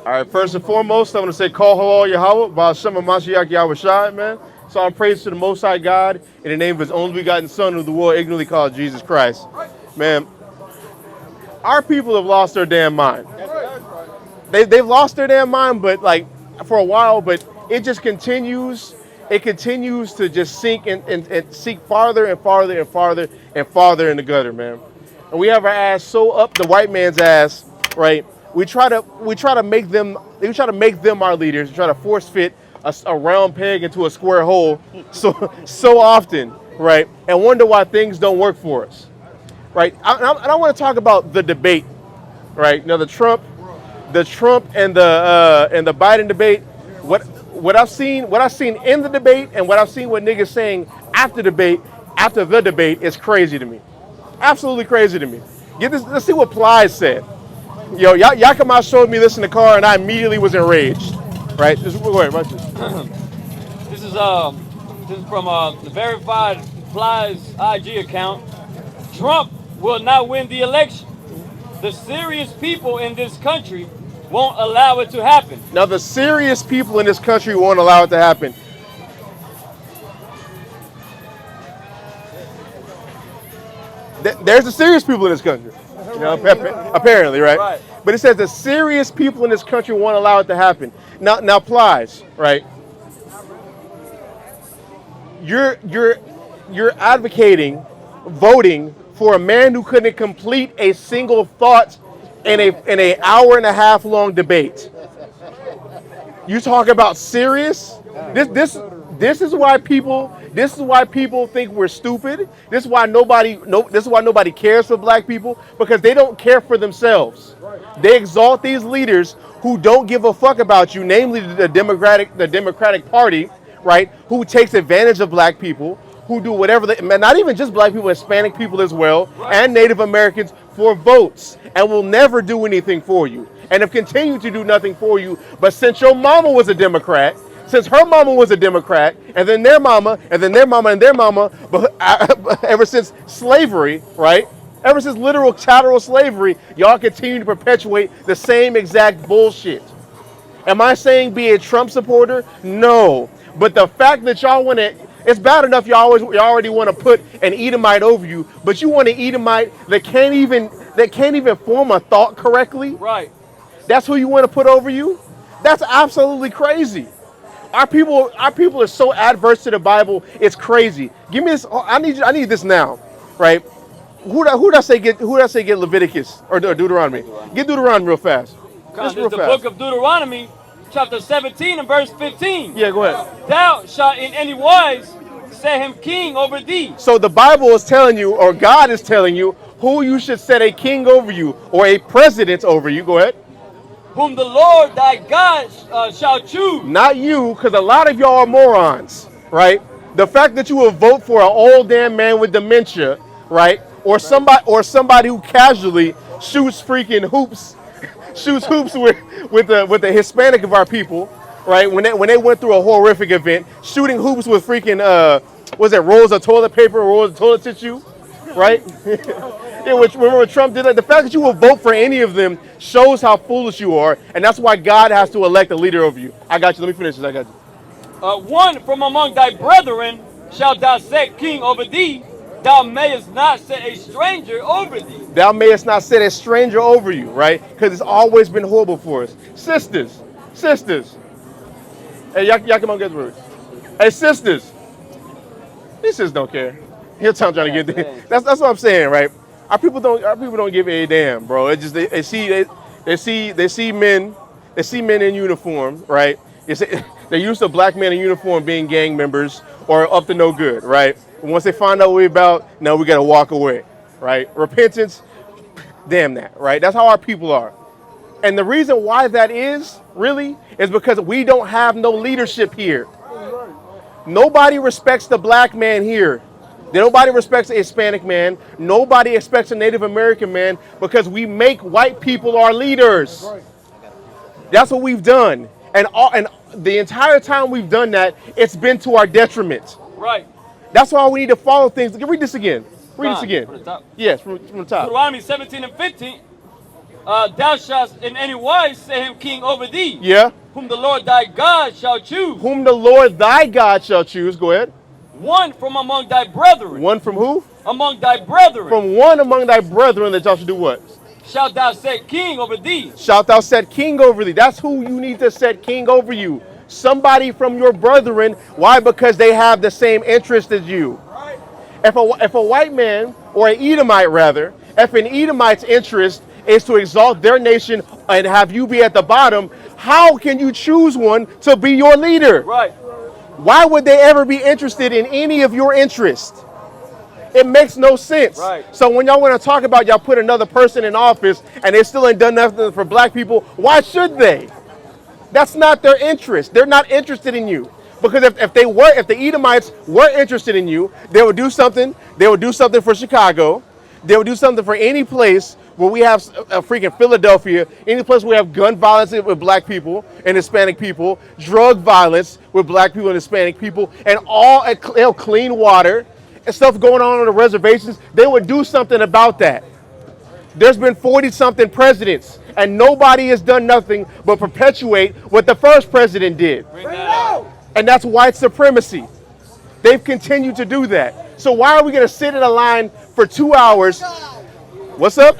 All right, first and foremost, I'm going to say, Call Halal Yahweh, Ba'ashem Mashiach Yahweh Shai, man. So I'm praise to the Most High God in the name of His only begotten Son, who the world ignorantly called Jesus Christ. Man, our people have lost their damn mind. They've lost their damn mind, but like for a while, but it just continues. It continues to just sink and sink farther and farther and farther and farther in the gutter, man. And we have our ass so up the white man's ass, right? We try to make them our leaders. We try to force fit a round peg into a square hole so often, right? And wonder why things don't work for us, right? I want to talk about the debate, right? Now the Trump and the Biden debate. What I've seen in the debate and what I've seen what niggas saying after the debate is crazy to me. Absolutely crazy to me. Let's see what Plies said. Yo, Yakima showed me this in the car and I immediately was enraged. Right? Go ahead, watch this. This is from the verified Plies IG account. Trump will not win the election. The serious people in this country won't allow it to happen. Now, the serious people in this country won't allow it to happen. There's the serious people in this country. You know, apparently, right? Right. But it says the serious people in this country won't allow it to happen. Now, Plies, right? You're advocating voting for a man who couldn't complete a single thought in a hour and a half long debate. You talk about serious? This is why people think we're stupid. This is why nobody cares for black people, because they don't care for themselves. They exalt these leaders who don't give a fuck about you, namely the Democratic Party, right? Who takes advantage of black people, who do whatever not even just black people, Hispanic people as well, and Native Americans for votes, and will never do anything for you, and have continued to do nothing for you. But since your mama was a Democrat, since her mama was a Democrat, and then their mama, and then their mama, and their mama, but ever since slavery, right? Ever since literal chattel slavery, y'all continue to perpetuate the same exact bullshit. Am I saying be a Trump supporter? No. But the fact that y'all want to, it's bad enough y'all already want to put an Edomite over you, but you want an Edomite that can't even form a thought correctly? Right. That's who you want to put over you? That's absolutely crazy. Our people are so adverse to the Bible, it's crazy. Give me this. I need this now, right? Who did I say get Leviticus or Deuteronomy? Get Deuteronomy real fast. This is the book of Deuteronomy, chapter 17 and verse 15. Yeah, go ahead. Thou shalt in any wise set him king over thee. So the Bible is telling you, or God is telling you, who you should set a king over you or a president over you. Go ahead. Whom the Lord thy God shall choose. Not you, because a lot of y'all are morons, right? The fact that you will vote for an old damn man with dementia, right? Or somebody who casually shoots freaking hoops, with the Hispanic of our people, right? When they went through a horrific event, shooting hoops with freaking rolls of toilet paper, rolls of toilet tissue, right? Yeah, which remember when Trump did that? The fact that you will vote for any of them shows how foolish you are, and that's why God has to elect a leader over you. I got you. Let me finish this. I got you. One from among thy brethren shalt thou set king over thee. Thou mayest not set a stranger over thee. Thou mayest not set a stranger over you, right? Because it's always been horrible for us. Sisters. Hey, y'all come on, get the words. Hey, sisters. These sisters don't care. Here's how I'm trying to get there. That's what I'm saying, right? Our people don't give a damn, bro. It's just they see men in uniform, right? They're used to black men in uniform being gang members or up to no good, right? And once they find out what we're about, now we gotta walk away, right? Repentance, damn that, right? That's how our people are. And the reason why that is, really, is because we don't have no leadership here. Nobody respects the black man here. Nobody respects a Hispanic man. Nobody expects a Native American man, because we make white people our leaders. That's what we've done. And the entire time we've done that, it's been to our detriment. Right. That's why we need to follow things. Read this again. Read this again. From the top. Yes, from the top. Deuteronomy 17 and 15. thou shalt in any wise set him king over thee, Yeah. whom the Lord thy God shall choose. Whom the Lord thy God shall choose. Go ahead. One from among thy brethren. One from who? Among thy brethren. From one among thy brethren that y'all should do what? Shalt thou set king over thee. Shalt thou set king over thee. That's who you need to set king over you. Somebody from your brethren. Why? Because they have the same interest as you. If a white man, or an Edomite rather, if an Edomite's interest is to exalt their nation and have you be at the bottom, how can you choose one to be your leader? Right. Why would they ever be interested in any of your interests? It makes no sense. Right. So when y'all want to talk about y'all put another person in office and they still ain't done nothing for black people, why should they? That's not their interest. They're not interested in you. Because if the Edomites were interested in you, they would do something. They would do something for Chicago. They would do something for any place where we have a freaking Philadelphia, any place where we have gun violence with black people and Hispanic people, drug violence with black people and Hispanic people, and all clean water and stuff going on the reservations. They would do something about that. There's been 40-something presidents, and nobody has done nothing but perpetuate what the first president did. Bring that out. And that's white supremacy. They've continued to do that. So why are we going to sit in a line for 2 hours? What's up?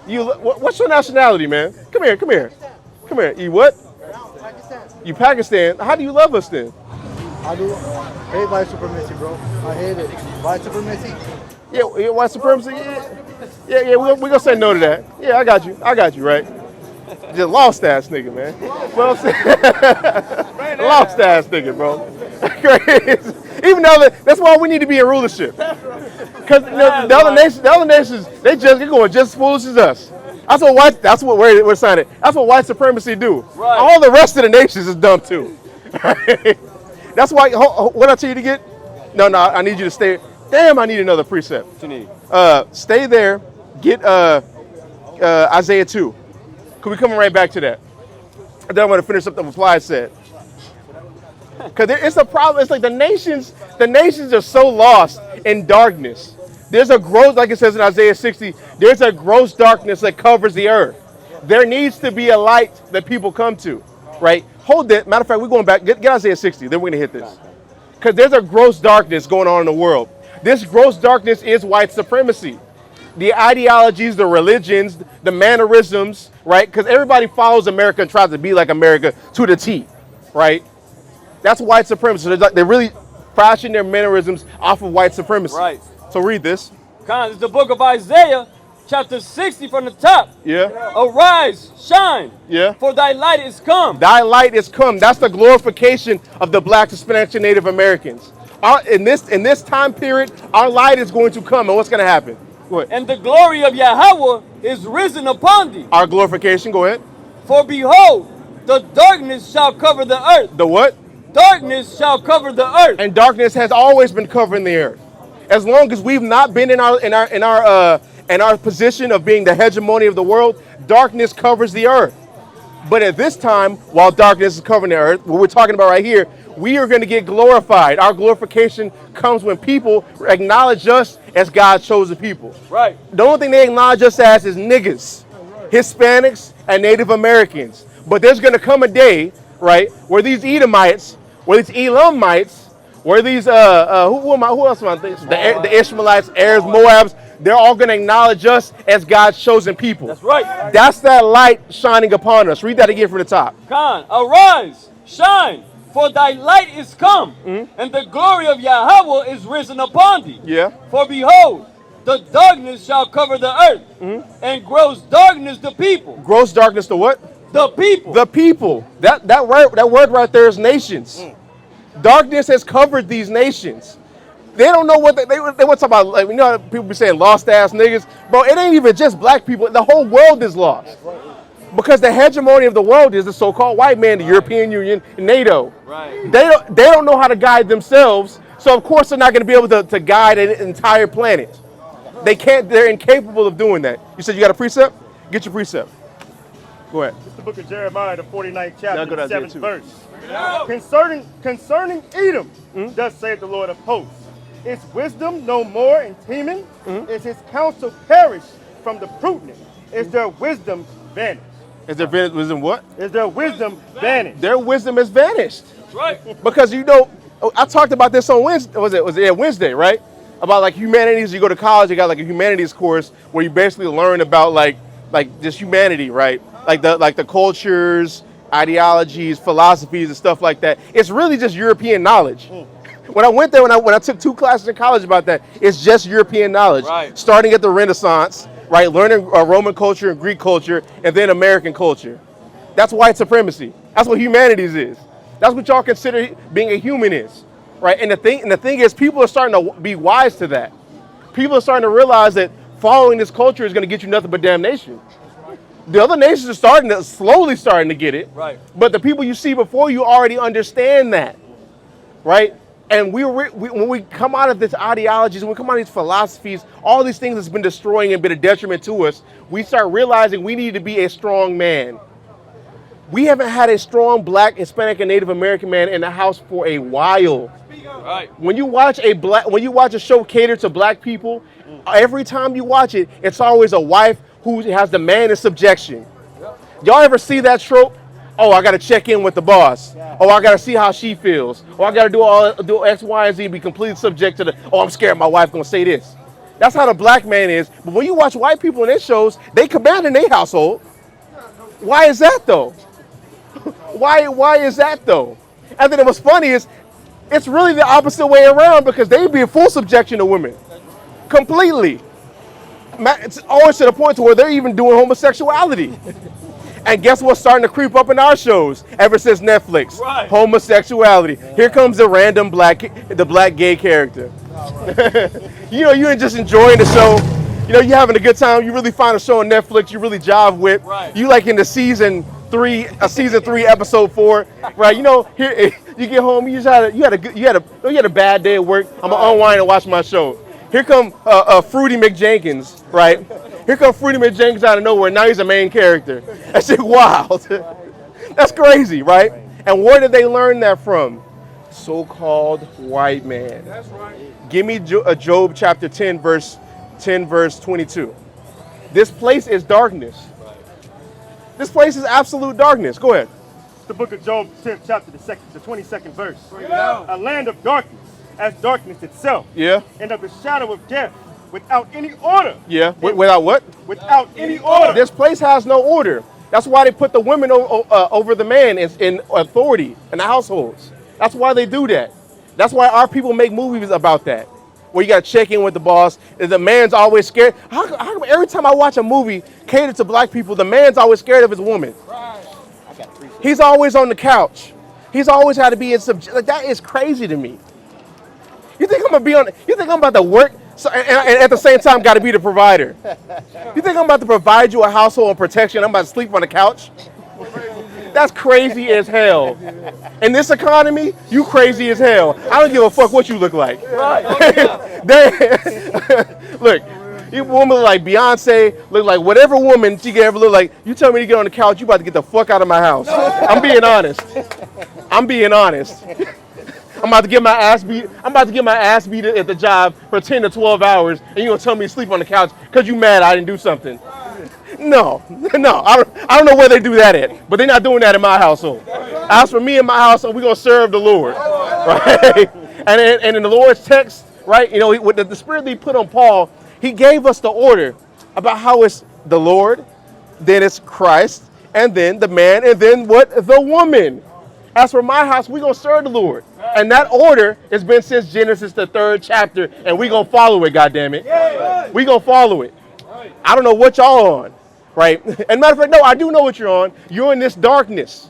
What's your nationality, man? Come here. Come here. You what? You Pakistan. How do you love us then? I do hate white supremacy, bro. I hate it. White supremacy. Yeah, white supremacy. Yeah. We're gonna say no to that. Yeah, I got you. Right? Just lost ass nigga, man. Well, lost ass nigga, bro. Even though that's why we need to be in rulership. Because the other nations, they're going just as foolish as us. That's what we're signing. That's what white supremacy do. Right. All the rest of the nations is dumb too. That's why. What I tell you to get? No. I need you to stay. Damn, I need another precept. What you need? Stay there. Get Isaiah 2. Could we come right back to that? Then I'm going to finish up the reply set. Because it's a problem. It's like the nations are so lost in darkness. There's a gross, like it says in Isaiah 60, there's a gross darkness that covers the earth. There needs to be a light that people come to, right? Hold that. Matter of fact, we're going back. Get Isaiah 60. Then we're going to hit this. Because there's a gross darkness going on in the world. This gross darkness is white supremacy. The ideologies, the religions, the mannerisms, right? Because everybody follows America and tries to be like America to the T, right? That's white supremacy. They really fashion their mannerisms off of white supremacy. Right. So read this. It's the book of Isaiah, chapter 60 from the top. Yeah. Arise, shine. Yeah. For thy light is come. Thy light is come. That's the glorification of the Black, Hispanic, and Native Americans. In this time period, our light is going to come. And what's going to happen? Go ahead. And the glory of Yahweh is risen upon thee. Our glorification. Go ahead. For behold, the darkness shall cover the earth. The what? Darkness shall cover the earth. And darkness has always been covering the earth. As long as we've not been in our position of being the hegemony of the world, darkness covers the earth. But at this time, while darkness is covering the earth, what we're talking about right here, we are going to get glorified. Our glorification comes when people acknowledge us as God's chosen people. Right. The only thing they acknowledge us as is niggas, Hispanics, and Native Americans. But there's going to come a day, right, where these Edomites, where these Elamites, where these who else am I thinking? The Ishmaelites, Arabs, Moabs, they're all going to acknowledge us as God's chosen people. That's right. That's that light shining upon us. Read that again from the top. Arise, shine, for thy light is come, and the glory of Yahweh is risen upon thee. Yeah. For behold, the darkness shall cover the earth, and gross darkness the people. Gross darkness to what? The people. The people. That word right there is nations. Darkness has covered these nations. They don't know what they want to talk about. Like, you know how people be saying lost ass niggas? Bro, it ain't even just black people. The whole world is lost. Because the hegemony of the world is the so-called white man, the European Union, NATO. Right. They don't know how to guide themselves. So of course they're not going to be able to guide an entire planet. They can't. They're incapable of doing that. You said you got a precept? Get your precept. Go ahead. It's the book of Jeremiah, the 49th chapter, go to the Isaiah 7th too. verse. Concerning Edom, thus saith the Lord of hosts, is wisdom no more in Teman? Is his counsel perished from the prudent is their wisdom vanished. Is their wisdom what? Is their wisdom vanished. Their wisdom is vanished. That's right. Because I talked about this on Wednesday. Was it Wednesday, right? About like humanities. You go to college, you got like a humanities course where you basically learn about like just humanity, right? Like the cultures, ideologies, philosophies, and stuff like that. It's really just European knowledge. When I went there, when I took 2 classes in college about that, it's just European knowledge. Right. Starting at the Renaissance, right? Learning Roman culture and Greek culture, and then American culture. That's white supremacy. That's what humanities is. That's what y'all consider being a human is, right? And the thing is, people are starting to be wise to that. People are starting to realize that following this culture is going to get you nothing but damnation. The other nations are slowly starting to get it. Right. But the people you see before you already understand that, right? And when we come out of these ideologies, when we come out of these philosophies, all these things that's been destroying and been a detriment to us, we start realizing we need to be a strong man. We haven't had a strong Black, Hispanic, and Native American man in the house for a while. Right. When you watch a show catered to Black people, every time you watch it, it's always a wife who has the man in subjection. Y'all ever see that trope? Oh, I got to check in with the boss. Oh, I got to see how she feels. Oh, I got to do X, Y, and Z, be completely subject to I'm scared my wife going to say this. That's how the Black man is. But when you watch white people in their shows, they command in their household. Why is that though? Why is that though? And then what's funny is, it's really the opposite way around because they be in full subjection to women. Completely. It's always to the point to where they're even doing homosexuality. And guess what's starting to creep up in our shows ever since Netflix? Right. Homosexuality. Here comes the random black gay character. You're just enjoying the show. You're having a good time. You really find a show on Netflix you really jive with. Right. You like in the season 3, episode 4, right? Here you get home. You had a bad day at work. I'm gonna unwind and watch my show. Here come Fruity McJenkins, right? Here come Fruity McJenkins out of nowhere. Now he's a main character. That's just wild. That's crazy, right? And where did they learn that from? So-called white man. That's right. Give me Job chapter 10, verse 22. This place is darkness. This place is absolute darkness. Go ahead. The book of Job, 10th chapter, the 22nd verse. A land of darkness, as darkness itself. Yeah. And of the shadow of death, without any order. Yeah. Without what? Without any order. This place has no order. That's why they put the women over the man in authority in the households. That's why they do that. That's why our people make movies about that, where you got to check in with the boss. The man's always scared. How come every time I watch a movie catered to Black people, the man's always scared of his woman? He's always on the couch. He's always had to be in like that is crazy to me. You think I'm about to work and at the same time got to be the provider? You think I'm about to provide you a household and protection? I'm about to sleep on the couch? That's crazy as hell. In this economy, you crazy as hell. I don't give a fuck what you look like. Look, you woman look like Beyonce, look like whatever woman she can ever look like. You tell me to get on the couch, you about to get the fuck out of my house. I'm being honest. I'm about to get my ass beat. At the job for 10 to 12 hours, and you gonna tell me to sleep on the couch because you mad I didn't do something. No, I don't know where they do that at, but they're not doing that in my household. As for me and my household, we're gonna serve the Lord, right? And in the Lord's text, right? With the spirit that He put on Paul, He gave us the order about how it's the Lord, then it's Christ, and then the man, and then what? The woman. As for my house, we're gonna serve the Lord, and that order has been since Genesis the 3rd chapter, and we're gonna follow it. Goddamn it, we gonna follow it. I don't know what y'all on. Right? And matter of fact, no, I do know what you're on. You're in this darkness.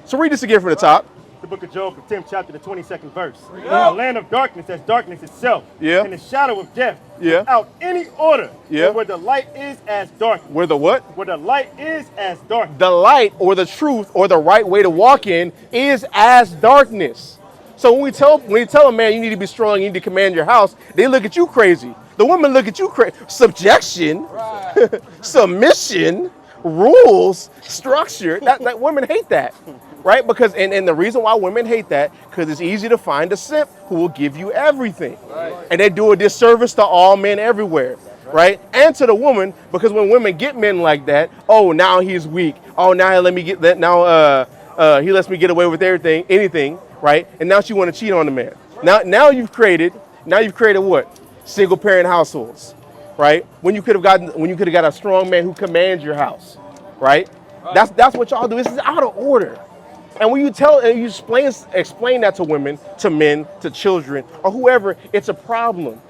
So read this again from the top. The book of Job, the 10th chapter, the 22nd verse. A land of darkness, as darkness itself. Yeah. In the shadow of death. Yeah. Without any order. Yeah. Where the light is as darkness. Where the what? Where the light is as darkness. The light or the truth or the right way to walk in is as darkness. So when you tell a man you need to be strong, you need to command your house, they look at you crazy. The women look at you crazy. Subjection, right. Submission, rules, structure. That women hate that, right? Because and the reason why women hate that, because it's easy to find a simp who will give you everything, right. And they do a disservice to all men everywhere, right? And to the woman, because when women get men like that, oh, now he's weak. Oh, now he let me get that. Now he lets me get away with anything, right? And now she want to cheat on the man. Now you've created what? Single parent households, right? When you could have got a strong man who commands your house, right? That's what y'all do. This is out of order. And when you explain that to women, to men, to children, or whoever, it's a problem,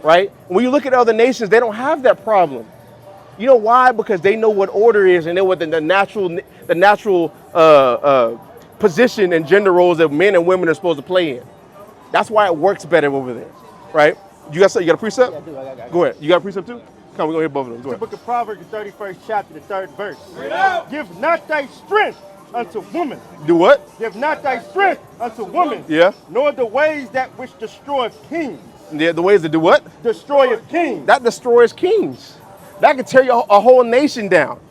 right? When you look at other nations, they don't have that problem. You know why? Because they know what order is and they know what the natural position and gender roles that men and women are supposed to play in. That's why it works better over there, right? You got a precept? Yeah, I do. I got Go ahead. You got a precept too? Come, we're going to hit both of them. Go The ahead. book of Proverbs, the 31st chapter, the 3rd verse. Give not thy strength unto woman. Do what? Give not thy strength unto woman. Yeah. Nor the ways that which destroyeth kings. Yeah, the ways to do what? Destroyeth kings. That destroys kings. That can tear a whole nation down,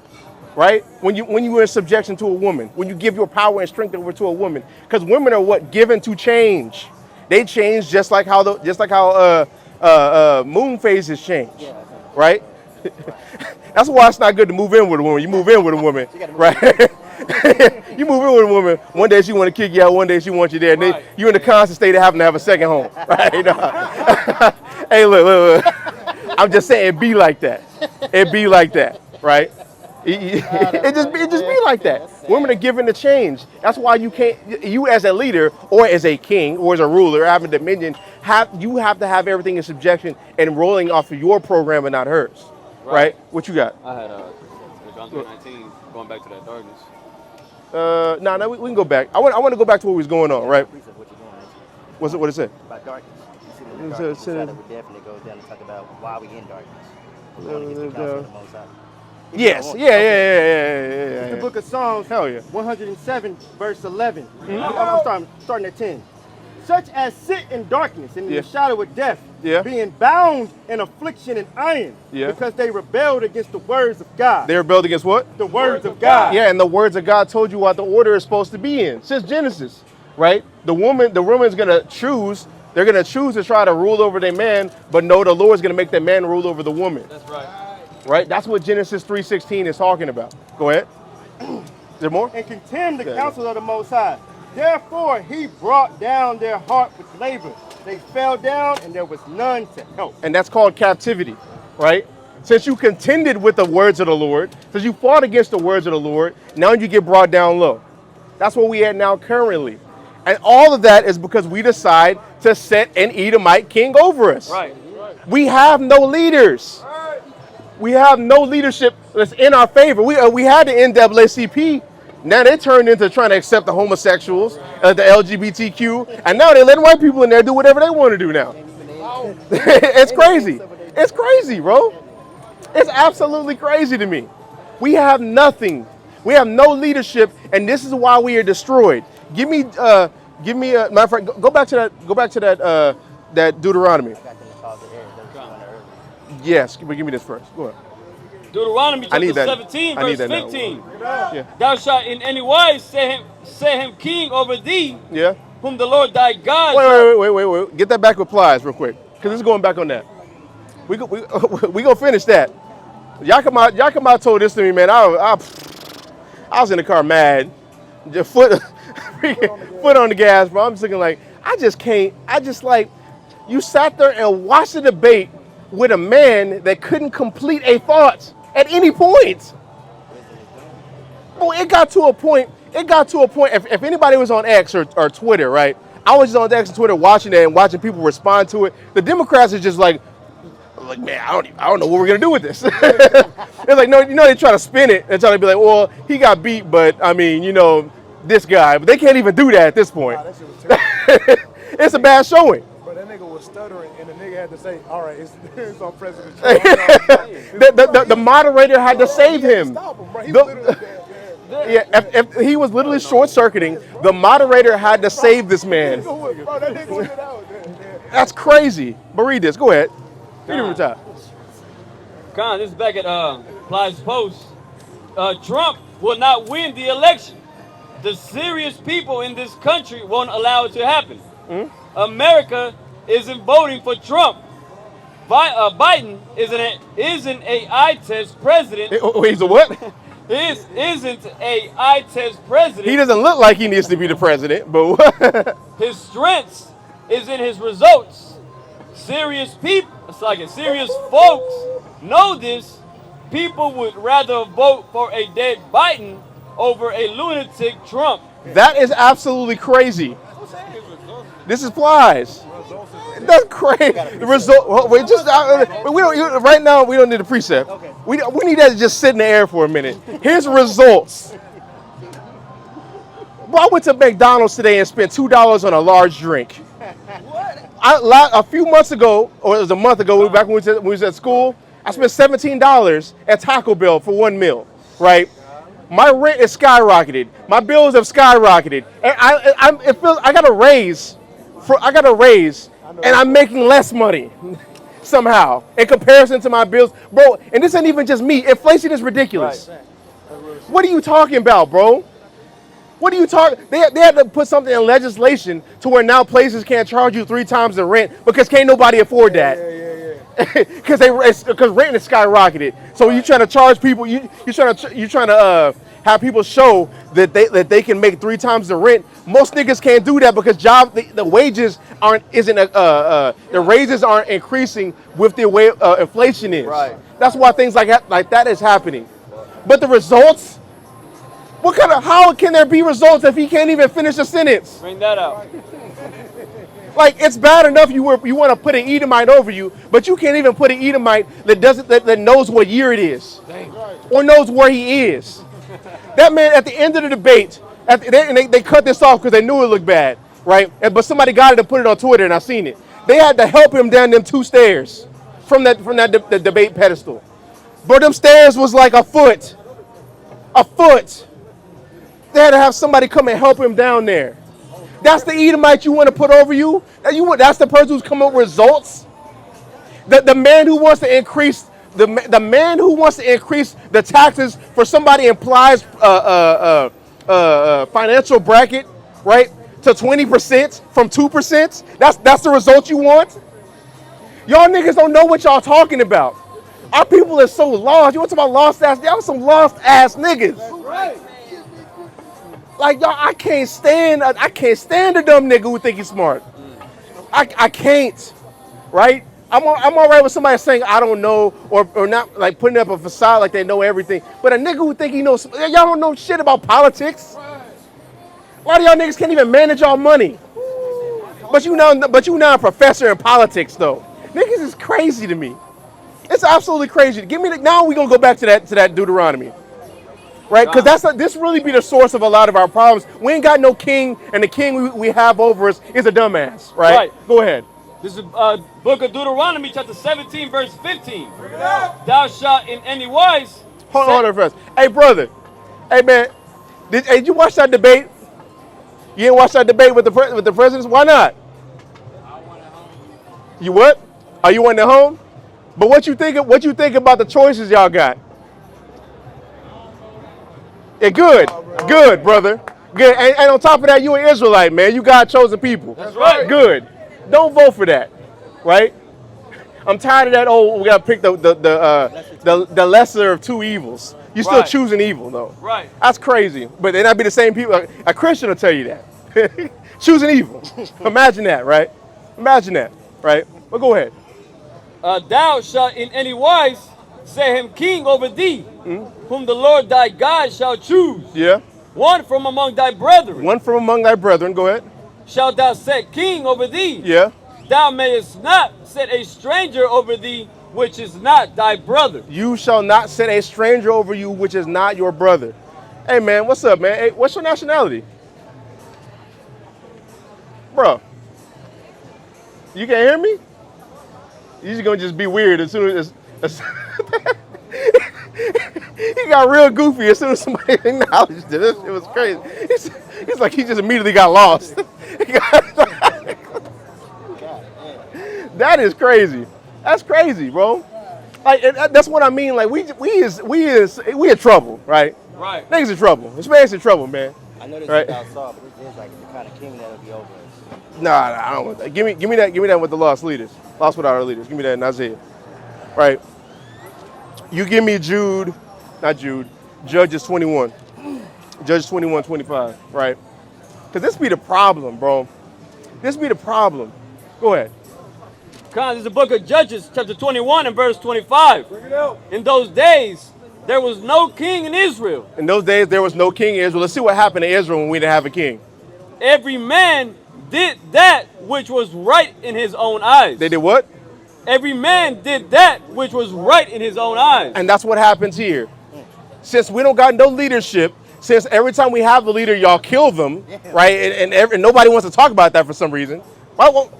right? When you are in subjection to a woman, when you give your power and strength over to a woman, because women are what? Given to change. They change just like how moon phases change, right? That's why it's not good to move in with a woman. You move in with a woman, right? You move in with a woman. One day she want to kick you out. One day she wants you there. And then you're in the constant state of having to have a second home, right? Hey, look. I'm just saying, it be like that. It be like that, right? It just be like that. Women are given to change. That's why you as a leader or as a king or as a ruler having dominion, you have to have everything in subjection and rolling off of your program and not hers, right? What you got? I had John 3:19, going back to that darkness. No, we can go back. I want to go back to what was going on, right? What it say? About darkness. You see, the It darkness says- would definitely go down and talk about why we in darkness. We want to get the counsel of the Most High. If you Yes. don't want- Yeah. The book of Psalms, Hell yeah. 107, verse 11. I'm starting at 10. Such as sit in darkness and in Yeah. the shadow of death, Yeah. being bound in affliction and iron, Yeah. because they rebelled against the words of God. They rebelled against what? The words of God. Yeah, and the words of God told you what the order is supposed to be in since Genesis, right? The woman's gonna choose. They're gonna choose to try to rule over their man, but no, the Lord's gonna make that man rule over the woman. That's right. Right? That's what Genesis 3:16 is talking about. Go ahead. Is there more? And contemned the Yeah. counsel of the Most High. Therefore he brought down their heart with labor. They fell down and there was none to help. And that's called captivity, right? Since you contended with the words of the Lord, since you fought against the words of the Lord, now you get brought down low. That's where we at now currently. And all of that is because we decide to set an Edomite king over us. Right. We have no leaders. We have no leadership that's in our favor. We had the NAACP. Now they turned into trying to accept the homosexuals, the LGBTQ, and now they're letting white people in there do whatever they want to do now. It's crazy. It's crazy, bro. It's absolutely crazy to me. We have nothing. We have no leadership, and this is why we are destroyed. Give me matter of fact, go back to that Deuteronomy. Back in the cause of error, those who went early. Yes, but give me this first. Go ahead. Deuteronomy I need chapter that. 17, I need verse that now. 15. Yeah. Thou shalt in any wise set him king over thee, Yeah. whom the Lord thy God shall Wait. Get that back with plies real quick, because it's going back on that. We gonna finish that. Yakima told this to me, man. I was in the car mad, just foot on the gas, bro. I'm just thinking like, I just can't. You sat there and watched the debate with a man that couldn't complete a thought at any point. Oh, it got to a point. If anybody was on X or Twitter, right? I was just on X and Twitter watching that and watching people respond to it. The Democrats are just like, man, I don't know what we're gonna do with this. It's like, no, they try to spin it and try to be like, well, he got beat, but I mean, this guy. But they can't even do that at this point. Nah, that shit was terrible. It's a bad showing. But that nigga was stuttering, and the nigga had to say, all right, it's on President Trump. The moderator had to save him. Stop him, bro. He The- was literally dead. Yeah, if he was literally short-circuiting, the moderator had to save this man. Bro, that nigga was out. That's crazy. But read this. Go ahead. Read it from the top. Con, this is back at Plies Post. Trump will not win the election. The serious people in this country won't allow it to happen. America isn't voting for Trump. Biden isn't a eye test president. He's a what? Isn't a eye test president. He doesn't look like he needs to be the president, but what? His strengths is in his results. Serious people, it's like it. Serious folks know this. People would rather vote for a dead Biden over a lunatic Trump. That is absolutely crazy. This is flies. That's crazy. The result. Wait, just we don't. Right now, we don't need a precept. Okay. We need that to just sit in the air for a minute. Here's results. Bro, I went to McDonald's today and spent $2 on a large drink. A few months ago, or it was a month ago, back when we was at school, I spent $17 at Taco Bell for one meal. Right. My rent is skyrocketed. My bills have skyrocketed. And it feels I got a raise. And I'm making less money somehow in comparison to my bills. Bro, and this ain't even just me. Inflation is ridiculous. Right. What are you talking about, bro? What are you talking? They had to put something in legislation to where now places can't charge you 3 times the rent because can't nobody afford that. Because rent is skyrocketed. So you trying to charge people? You trying to have people show that they can make 3 times the rent. Most niggas can't do that because the wages the raises aren't increasing with the way inflation is. Right. That's why things like that is happening. But the results. How can there be results if he can't even finish a sentence? Bring that out. Like, it's bad enough you want to put an Edomite over you, but you can't even put an Edomite that knows what year it is or knows where he is. That man, at the end of the debate, they cut this off because they knew it looked bad, right? But somebody got it and put it on Twitter, and I seen it. They had to help him down them 2 stairs from the debate pedestal. But them stairs was like a foot. A foot. They had to have somebody come and help him down there. That's the Edomite you want to put over you? That's the person who's coming up with results? The man who wants to increase the man who wants to increase the taxes for somebody implies financial bracket, right? To 20% from 2%. That's the result you want? Y'all niggas don't know what y'all talking about. Our people are so lost. You want to talk about lost ass? Y'all some lost ass niggas. Right. Like, y'all, I can't stand a dumb nigga who think he's smart. I can't, right? I'm all right with somebody saying I don't know or not, like putting up a facade like they know everything. But a nigga who think he knows, y'all don't know shit about politics. A lot of y'all niggas can't even manage y'all money. But you now a professor in politics though. Niggas is crazy to me. It's absolutely crazy. Now we gonna go back to that Deuteronomy. Right, because this really be the source of a lot of our problems. We ain't got no king, and the king we have over us is a dumbass. Right? Go ahead. This is book of Deuteronomy, chapter 17, verse 15. Thou shalt in any wise. Hold on first. Hey, brother. Hey, man. Did you watch that debate? You didn't watch that debate with the presidents? Why not? You what? Are you wanting at home? But what you think about the choices y'all got? Yeah, good, brother. Good. And on top of that, you an Israelite, man. You God chosen people. That's right. Good. Don't vote for that, right? I'm tired of that. Oh, we gotta pick the lesser of 2 evils. You're still choosing evil, though. Right. That's crazy. But they not be the same people. A Christian will tell you that. Choosing evil. Imagine that, right? Imagine that, right? But go ahead. Thou shalt in any wise set him king over thee, whom the Lord thy God shall choose. Yeah. One from among thy brethren. One from among thy brethren. Go ahead. Shalt thou set king over thee. Yeah. Thou mayest not set a stranger over thee, which is not thy brother. You shall not set a stranger over you, which is not your brother. Hey, man, what's up, man? Hey, what's your nationality? Bro, you can't hear me? You're just going to just be weird as soon as... He got real goofy as soon as somebody acknowledged it. It was crazy. He's like he just immediately got lost. That is crazy. That's crazy, bro. Like that's what I mean. Like we in trouble, right? Right. Niggas in trouble. This man's in trouble, man. I know this right? is outside, but this is like the kind of king that'll be over us. Nah, I don't want that. Give me that with the lost leaders. Lost without our leaders. Give me that in Isaiah. Right. You give me Judges 21. Judges 21:25, right? Because this be the problem, bro. This be the problem. Go ahead. This is the book of Judges, chapter 21 and verse 25. Bring it out. In those days, there was no king in Israel. In those days, there was no king in Israel. Let's see what happened to Israel when we didn't have a king. Every man did that which was right in his own eyes. They did what? Every man did that which was right in his own eyes. And that's what happens here. Since we don't got no leadership, since every time we have the leader, y'all kill them, right? And nobody wants to talk about that for some reason. Why won't?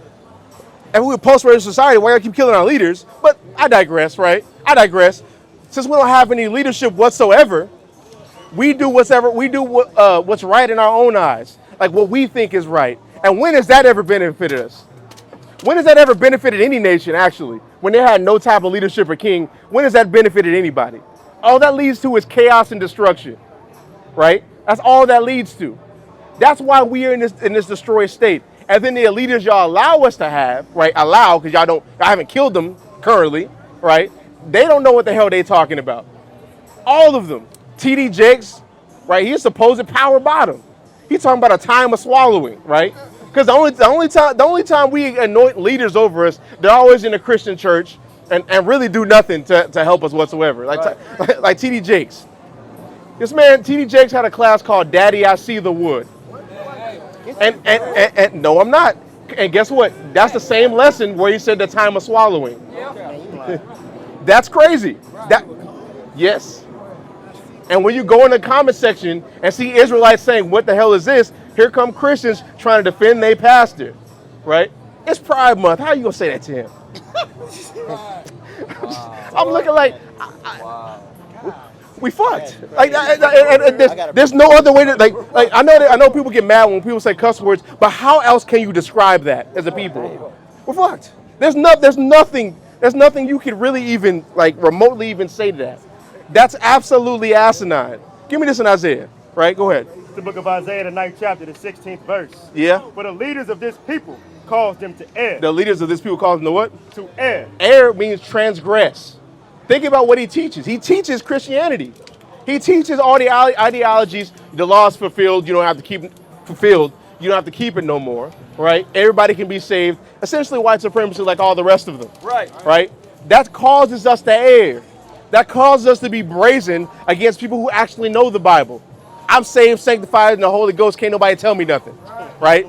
If we were post-racial society, why y'all keep killing our leaders? But I digress, right? I digress. Since we don't have any leadership whatsoever, we do what's right in our own eyes, like what we think is right. And when has that ever benefited us? When has that ever benefited any nation, actually? When they had no type of leadership or king, when has that benefited anybody? All that leads to is chaos and destruction, right? That's all that leads to. That's why we are in this destroyed state. And then the leaders y'all allow us to have, right? Allow, because y'all haven't killed them currently, right? They don't know what the hell they're talking about. All of them. T.D. Jakes, right? He's supposed power bottom. He's talking about a time of swallowing, right? Because the only time we anoint leaders over us, they're always in a Christian church and really do nothing to help us whatsoever. Like T.D. Jakes. This man, T.D. Jakes, had a class called Daddy, I See the Wood. And no, I'm not. And guess what? That's the same lesson where he said the time of swallowing. That's crazy. Yes. And when you go in the comment section and see Israelites saying, what the hell is this? Here come Christians trying to defend their pastor, right? It's Pride Month. How are you going to say that to him? I'm looking like, we fucked. Like, there's no other way to, like I know people get mad when people say cuss words, but how else can you describe that as a people? We're fucked. There's nothing you could really even, like, remotely even say to that. That's absolutely asinine. Give me this in Isaiah, right? Go ahead. The book of Isaiah, the 9th chapter, the 16th verse. Yeah. For the leaders of this people caused them to err. The leaders of this people cause them to what? To err. Err means transgress. Think about what he teaches. He teaches Christianity. He teaches all the ideologies. The law is fulfilled. You don't have to keep it fulfilled. You don't have to keep it no more, right? Everybody can be saved. Essentially white supremacy like all the rest of them. Right. Right? That causes us to err. That causes us to be brazen against people who actually know the Bible. I'm saved, sanctified, and the Holy Ghost. Can't nobody tell me nothing, right?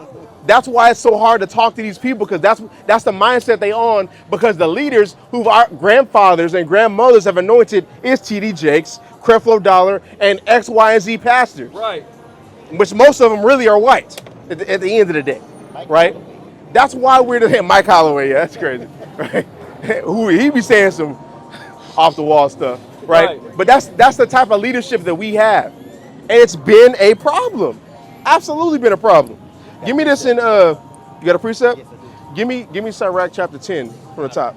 That's why it's so hard to talk to these people, because that's the mindset they on, because the leaders who our grandfathers and grandmothers have anointed is T.D. Jakes, Creflo Dollar, and X, Y, and Z pastors. Right. Which most of them really are white at the end of the day, right? That's why we're the Mike Holloway. Yeah, that's crazy, right? Who he be saying some off the wall stuff, right? But that's the type of leadership that we have, and it's been a problem. Absolutely been a problem. Give me this in you got a precept? Give me Sirach chapter 10 from the top.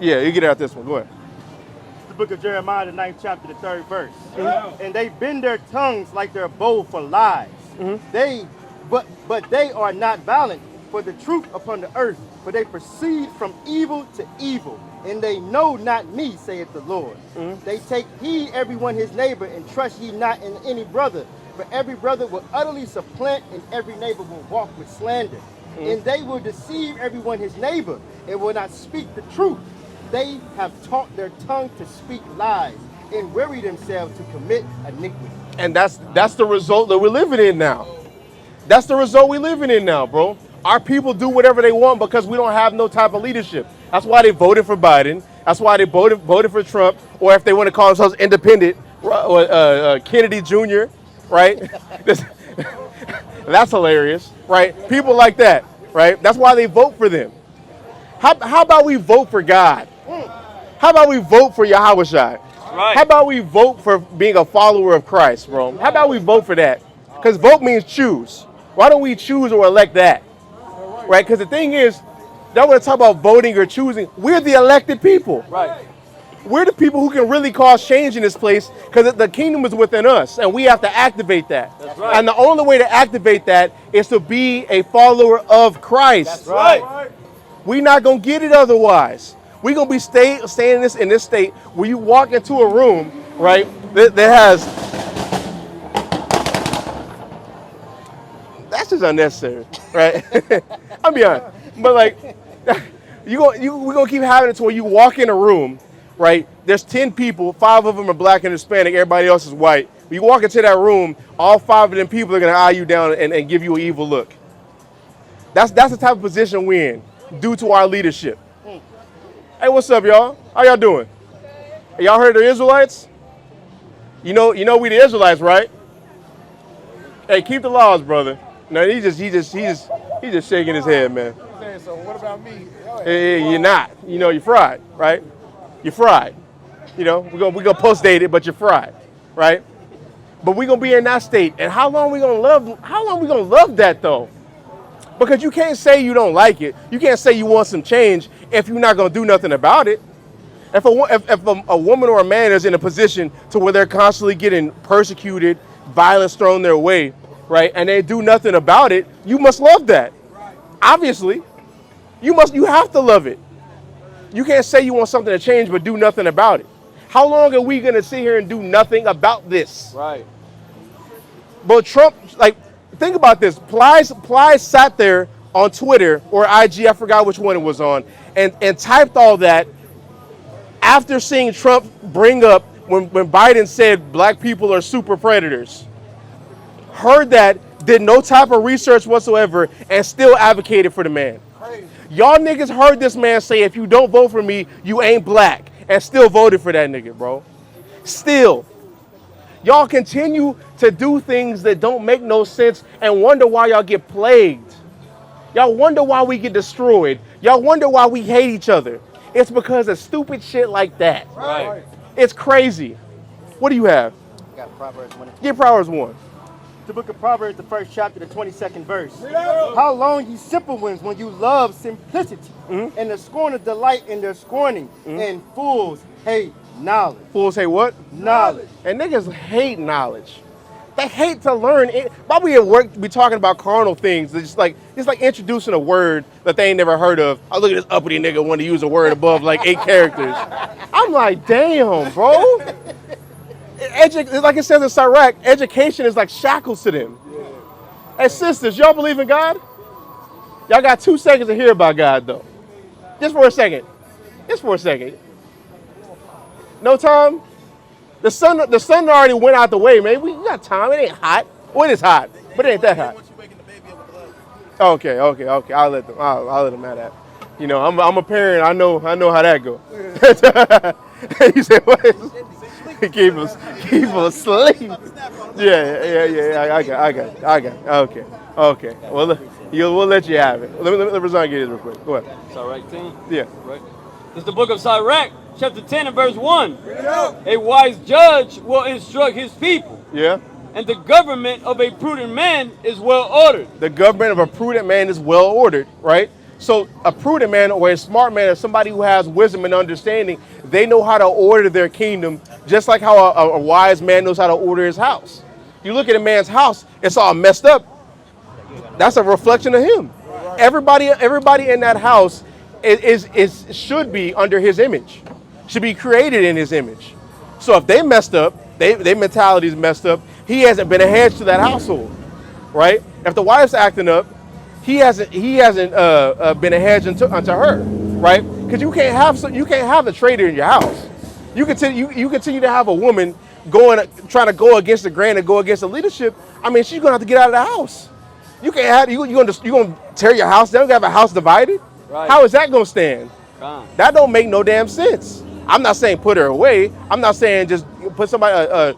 Yeah, you get it out this one. Go ahead. The book of Jeremiah, the 9th chapter, the 3rd verse. Mm-hmm. And they bend their tongues like their bow for lies. Mm-hmm. But they are not violent for the truth upon the earth, for they proceed from evil to evil, and they know not me, saith the Lord. Mm-hmm. They take heed everyone his neighbor, and trust ye not in any brother. For every brother will utterly supplant, and every neighbor will walk with slander. Mm-hmm. And they will deceive everyone his neighbor, and will not speak the truth. They have taught their tongue to speak lies, and weary themselves to commit iniquity. And that's the result that we're living in now. That's the result we're living in now, bro. Our people do whatever they want because we don't have no type of leadership. That's why they voted for Biden. That's why they voted for Trump. Or if they want to call themselves independent, Kennedy Jr., right? That's hilarious, right? People like that, right? That's why they vote for them. How about we vote for God? How about we vote for Yahweh Shai? Right. How about we vote for being a follower of Christ, bro? How about we vote for that? Because vote means choose. Why don't we choose or elect that? Right? Because the thing is, y'all want to talk about voting or choosing. We're the elected people. Right. We're the people who can really cause change in this place because the kingdom is within us and we have to activate that. That's right. And the only way to activate that is to be a follower of Christ. That's right. We're not going to get it otherwise. We're going to be staying in this state where you walk into a room, right, that has, that's just unnecessary, right? I'll be honest. But like, we're going to keep having it to where you walk in a room, right? There's 10 people, 5 of them are black and Hispanic, everybody else is white. When you walk into that room, all 5 of them people are going to eye you down and give you an evil look. That's the type of position we're in due to our leadership. Hey, what's up, y'all? How y'all doing? Hey, y'all heard of the Israelites? You know we the Israelites, right? Hey, keep the laws, brother. No, he's just shaking his head, man. Saying, so what about me? You're not. You're fried, right? You're fried. We're gonna post date it, but you're fried, right? But we're gonna be in that state. And how long we gonna love that though? Because you can't say you don't like it. You can't say you want some change if you're not gonna do nothing about it. If a woman or a man is in a position to where they're constantly getting persecuted, violence thrown their way, right, and they do nothing about it, you must love that. Obviously, you have to love it. You can't say you want something to change but do nothing about it. How long are we gonna sit here and do nothing about this? Right. But Trump, like, think about this. Plies sat there on Twitter or IG, I forgot which one it was on, and typed all that after seeing Trump bring up when Biden said black people are super predators. Heard that, did no type of research whatsoever, and still advocated for the man. Crazy. Y'all niggas heard this man say, if you don't vote for me, you ain't black, and still voted for that nigga, bro. Still. Y'all continue to do things that don't make no sense and wonder why y'all get plagued. Y'all wonder why we get destroyed. Y'all wonder why we hate each other. It's because of stupid shit like that. Right. It's crazy. What do you have? I got Proverbs 1. Get Proverbs 1. The book of Proverbs, the 1st chapter, the 22nd verse. How long ye simple ones when you love simplicity, and the scorners delight in their scorning, and fools hate knowledge. Fools say what? Knowledge. And niggas hate knowledge. They hate to learn it. While we at work, we talking about carnal things. It's like introducing a word that they ain't never heard of. I look at this uppity nigga want to use a word above like 8 characters. I'm like, damn, bro. Like it says in Sicarii, education is like shackles to them. Hey, sisters, y'all believe in God? Y'all got 2 seconds to hear about God, though. Just for a second. No time? The sun already went out the way, man. We got time. It ain't hot. Well, it is hot, but it ain't that hot. Okay. I'll let them have that. I'm a parent. I know how that goes. You said what? keep them asleep. Yeah. I got. Okay. Well, we'll let you have it. Let Razan get it real quick. Go ahead. Sirach 10. Yeah. Right. This is the book of Sirach, chapter 10 and verse 1. A wise judge will instruct his people. Yeah. And the government of a prudent man is well ordered. The government of a prudent man is well ordered, right? So a prudent man or a smart man is somebody who has wisdom and understanding. They know how to order their kingdom, just like how a wise man knows how to order his house. You look at a man's house, it's all messed up. That's a reflection of him. Everybody in that house should be under his image, should be created in his image. So if they messed up, their mentality is messed up, he hasn't been a hedge to that household, right? If the wife's acting up, he hasn't been a hedge unto her, right? Because you can't have the traitor in your house. You continue to have a woman trying to go against the grain and go against the leadership. I mean, she's gonna have to get out of the house. You can't have you gonna tear your house down. You have a house divided. Right. How is that gonna stand? Come. That don't make no damn sense. I'm not saying put her away. I'm not saying just put somebody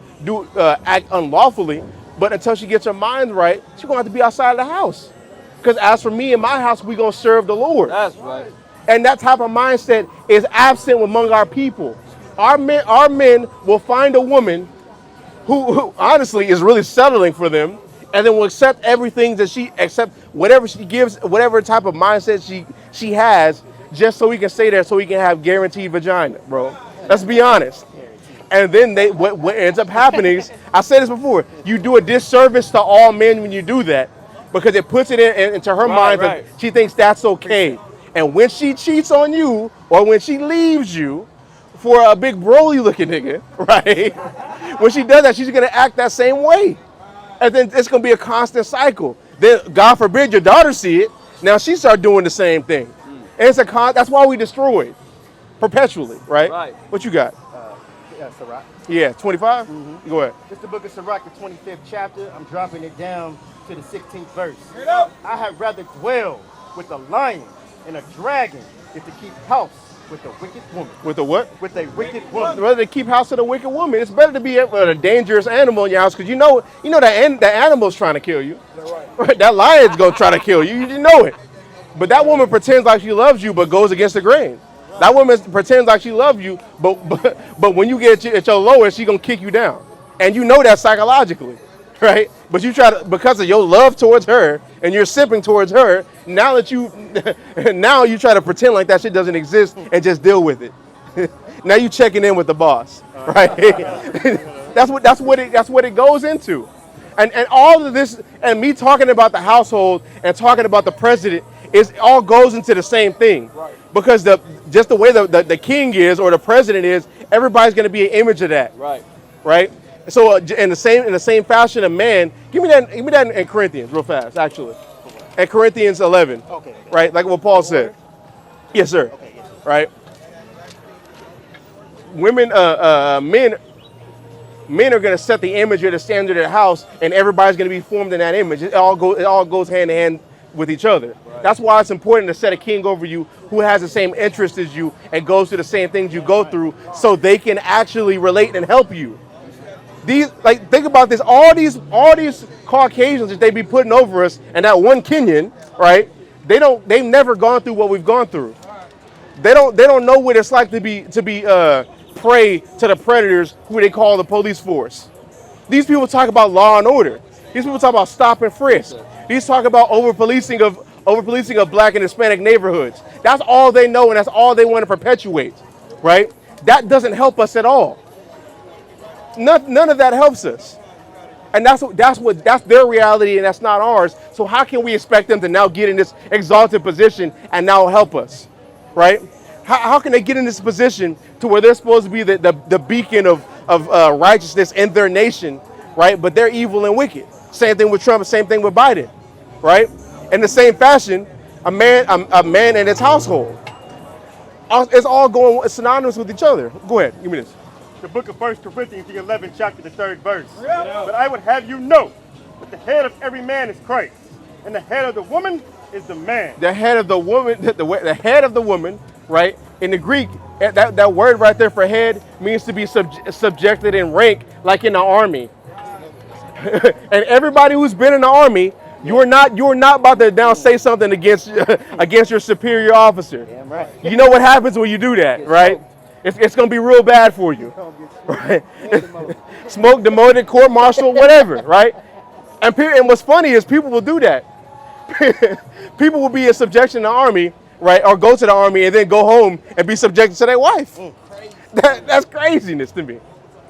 act unlawfully. But until she gets her mind right, she's gonna have to be outside of the house. Because as for me and my house, we gonna serve the Lord. That's right. And that type of mindset is absent among our people. Our men will find a woman who honestly is really settling for them, and then will accept everything that whatever she gives, whatever type of mindset she has, just so we can stay there, so we can have guaranteed vagina, bro. Let's be honest. And then what ends up happening is, I said this before, you do a disservice to all men when you do that, because it puts it into her mind that she thinks that's okay. And when she cheats on you, or when she leaves you for a big broly looking nigga, right? When she does that, she's gonna act that same way. And then it's gonna be a constant cycle. Then, God forbid, your daughter see it. Now she start doing the same thing. And that's why we destroy perpetually, right? Right. What you got? Yeah, Sirach. Yeah, 25? Go ahead. It's the book of Sirach, the 25th chapter. I'm dropping it down to the 16th verse. I had rather dwell with a lion and a dragon than to keep house with a wicked woman. With a what? With a wicked woman. Rather than keep house with a wicked woman. It's better to be a dangerous animal in your house, because you know the animal's trying to kill you. Right? That lion's gonna try to kill you. You know it. But that woman pretends like she loves you, but goes against the grain. That woman pretends like she loves you, but when you get at your lowest, she's gonna kick you down, and you know that psychologically, right? But you try to, because of your love towards her and you're sipping towards her. Now you try to pretend like that shit doesn't exist and just deal with it. Now you checking in with the boss, right? that's what it goes into, and all of this, and me talking about the household and talking about the president, it all goes into the same thing. Because just the way the king is, or the president is, everybody's going to be an image of that. Right. So in the same fashion, a man. Give me that in Corinthians, real fast. Actually, in Corinthians 11. Okay. Right, like what Paul said. Yes, sir. Okay. Yes, sir. Right. Women, men are going to set the image or the standard of the house, and everybody's going to be formed in that image. It all goes hand in hand with each other. Right. That's why it's important to set a king over you who has the same interest as you and goes through the same things you go through, so they can actually relate and help you. Think about this, all these Caucasians that they be putting over us, and that one Kenyan, right? They've never gone through what we've gone through. They don't know what it's like to be prey to the predators who they call the police force. These people talk about law and order. These people talk about stop and frisk. These talk about over policing of black and Hispanic neighborhoods. That's all they know, and that's all they want to perpetuate, right? That doesn't help us at all. None of that helps us, and that's their reality, and that's not ours. So how can we expect them to now get in this exalted position and now help us, right? How can they get in this position to where they're supposed to be the beacon of righteousness in their nation, right? But they're evil and wicked. Same thing with Trump, same thing with Biden, right? In the same fashion, a man and his household. It's all going synonymous with each other. Go ahead, give me this. The book of 1 Corinthians, the 11th chapter, the 3rd verse. But I would have you know that the head of every man is Christ, and the head of the woman is the man. The head of the woman, the head of the woman, right? In the Greek, that word right there for head means to be subjected in rank, like in the army. And everybody who's been in the army, you're not about to now say something against your superior officer. Damn right. You know what happens when you do that, right? It's gonna be real bad for you, right? Smoke, demoted, court martial, whatever, right? And what's funny is people will do that. People will be in subjection to the army, right? Or go to the army and then go home and be subjected to their wife. That's craziness to me,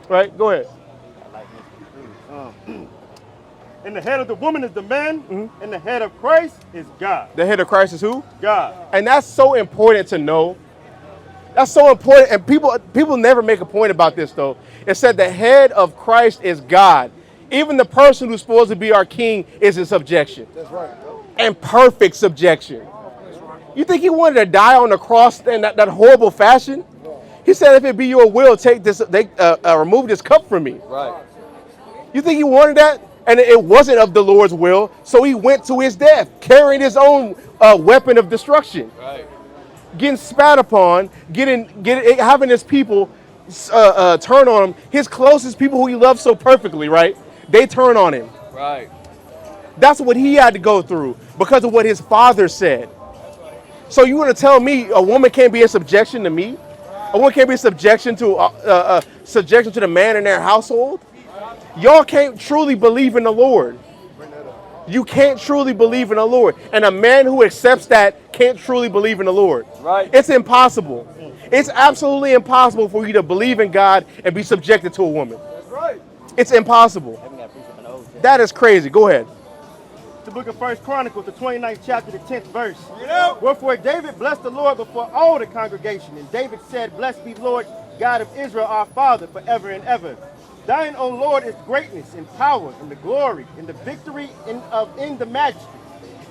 right? Go ahead. And the head of the woman is the man, and the head of Christ is God. The head of Christ is who? God. And that's so important to know. That's so important, and people never make a point about this, though. It said the head of Christ is God. Even the person who's supposed to be our king is in subjection. That's right. And perfect subjection. You think he wanted to die on the cross in that horrible fashion? He said, if it be your will, remove this cup from me. Right. You think he wanted that? And it wasn't of the Lord's will, so he went to his death, carrying his own weapon of destruction. Right. Getting spat upon, having his people turn on him. His closest people who he loves so perfectly, right? They turn on him. Right. That's what he had to go through because of what his father said. So you want to tell me a woman can't be in subjection to me? A woman can't be in subjection to the man in their household? Y'all can't truly believe in the Lord. You can't truly believe in the Lord. And a man who accepts that can't truly believe in the Lord. Right. It's impossible. It's absolutely impossible for you to believe in God and be subjected to a woman. That's right. It's impossible. That is crazy. Go ahead. The book of 1 Chronicles, the 29th chapter, the 10th verse. Wherefore David blessed the Lord before all the congregation. And David said, Blessed be the Lord, God of Israel, our Father, forever and ever. Thine, O Lord, is greatness and power and the glory and the victory in the majesty.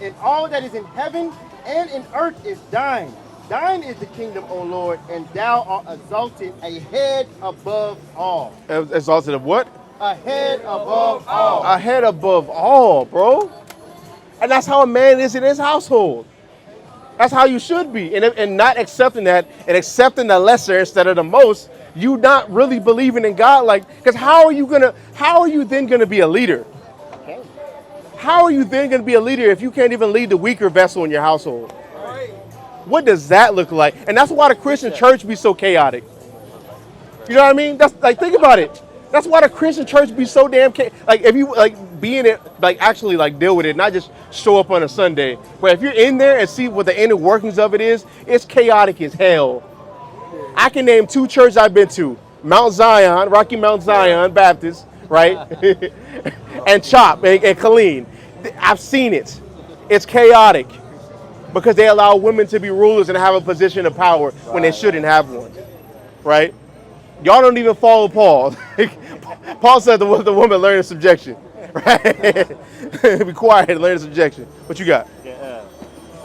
And all that is in heaven and in earth is thine. Thine is the kingdom, O Lord, and thou art exalted a head above all. Exalted of what? A head above all. A head above all, bro. And that's how a man is in his household. That's how you should be. And not accepting that and accepting the lesser instead of the most, you not really believing in God. Like, because how are you then gonna be a leader? How are you then gonna be a leader if you can't even lead the weaker vessel in your household? What does that look like? And that's why the Christian church be so chaotic. You know what I mean? That's like, think about it. That's why the Christian church be so damn like, if you like be in it, like actually like deal with it, not just show up on a Sunday. But if you're in there and see what the inner workings of it is, it's chaotic as hell. I can name 2 churches I've been to: Mount Zion, Rocky Mount Zion Baptist, right, and Chop and Colleen. I've seen it. It's chaotic because they allow women to be rulers and have a position of power when they shouldn't have one, right? Y'all don't even follow Paul. Paul said the woman learn subjection, right? Be quiet and learn subjection. What you got?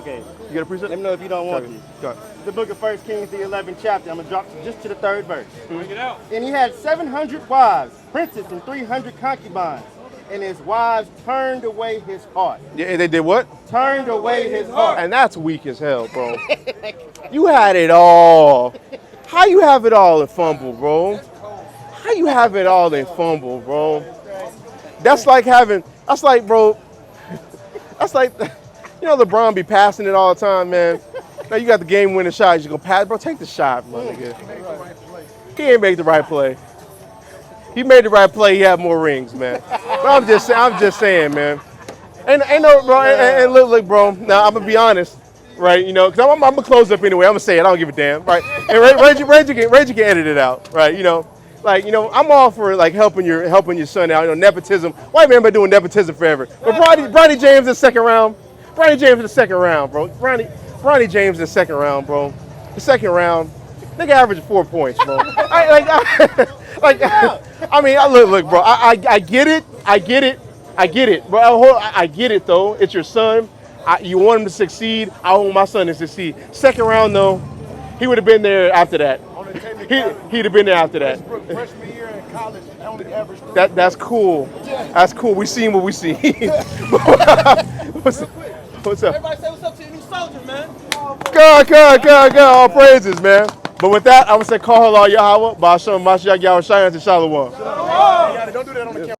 Okay. You got a precept? Let me know if you don't want to. Go. The book of 1 Kings, the 11th chapter. I'm going to drop just to the 3rd verse. Bring it out. And he had 700 wives, princes, and 300 concubines. And his wives turned away his heart. Yeah, they did what? Turned away his heart. And that's weak as hell, bro. You had it all. How you have it all and fumble, bro? How you have it all and fumble, bro? That's like, bro, that's like, you know, LeBron be passing it all the time, man. Now you got the game-winning shot. You just gonna pass, bro. Take the shot, my nigga. He ain't make the right play. He made the right play. He had more rings, man. But I'm just saying, man. Ain't no, bro. And look, bro. Now I'm gonna be honest, right? You know, because I'm gonna close up anyway. I'm gonna say it. I don't give a damn, right? And Reggie can edit it out, right? You know, like, you know, I'm all for like helping your son out. You know, nepotism. White man been doing nepotism forever. But Bronny James in the second round. Bronny James in the second round, bro. Bronny James in the second round, bro. The second round, nigga averaged 4 points, bro. I mean, look, bro. I get it, bro. I get it though. It's your son. You want him to succeed. I want my son to succeed. Second round though, he would have been there after that. He'd have been there after that. Freshman year in college, I only averaged. That's cool. That's cool. We seen what we see. What's up? Everybody say what's up to your new soldier, man. God, all praises, man. But with that, I would say, call Allah Yahweh, Ba'ashem, Mashiach, Yahweh, Shayan, and Shalom. Don't do that on the camera.